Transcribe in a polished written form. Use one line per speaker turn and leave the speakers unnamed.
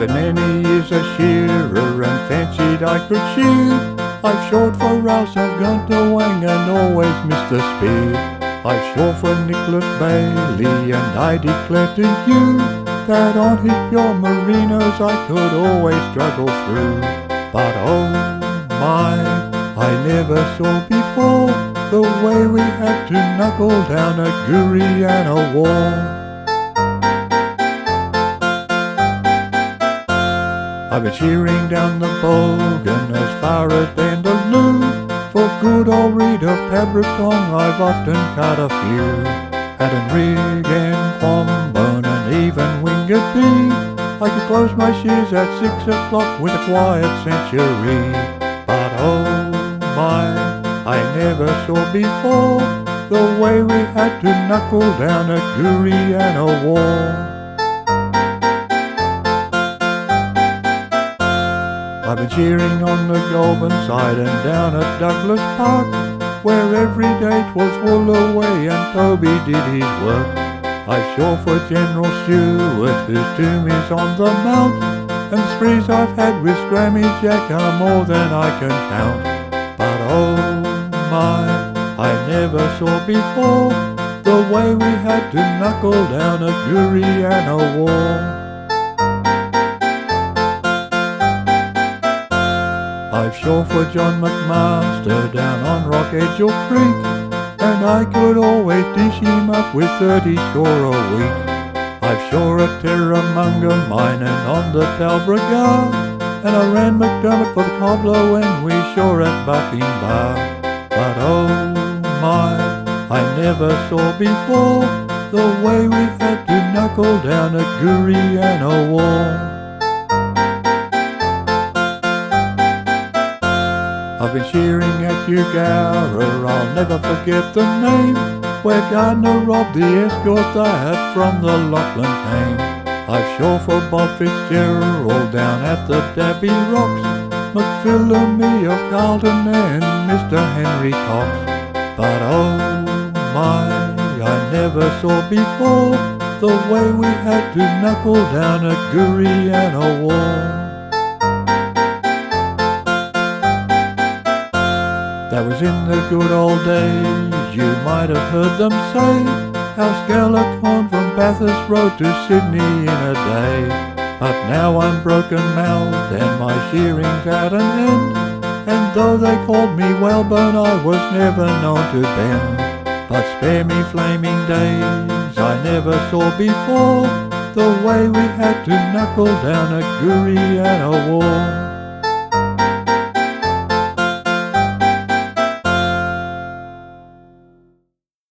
been many years a shearer and fancied I could shear. I've shot for Rouse of Guntawang and always missed the spear. I've shot for Nicholas Bailey and I declare to you that on his pure merinos I could always struggle through. But oh my, I never saw before the way we had to knuckle down a Goorianawa. I've been shearing down the Bygone as far as Dandaloo. For good old reed of Tabratong I've often cut a few. Had a rig and quambone and even winged bee. I could close my shears at 6 o'clock with a quiet century. But oh my, I never saw before the way we had to knuckle down a Goorianawa. I've been cheering on the Goulburn side and down at Douglas Park, where every day 'twas wool away and Toby did his work. I've shore for General Stewart, whose tomb is on the mount, and sprees I've had with Scrammy Jack are more than I can count. But oh my, I never saw before the way we had to knuckle down a Goorianawa. I've shore for John McMaster down on Rock Edgel Creek, and I could always dish him up with 30 score a week. I've shore at Terramunga Mine and on the Bygone, and I ran McDermott for the cobbler when we shore at Bucking Bar. But oh my, I never saw before the way we had to knuckle down a Goorianawa. I've been shearing at Ugara, I'll never forget the name, where Gardner robbed the escort that from the Lachlan came. I've shore for Bob Fitzgerald down at the Dabby Rocks, McPhillamy of Carlton and Mr. Henry Cox. But oh my, I never saw before the way we had to knuckle down a Goorianawa. That was in the good old days, you might have heard them say, how Skellicon from Bathurst rode to Sydney in a day. But now I'm broken-mouthed and my shearing's at an end, and though they called me whalebone I was never known to bend. But spare me flaming days, I never saw before the way we had to knuckle down a Goorianawa.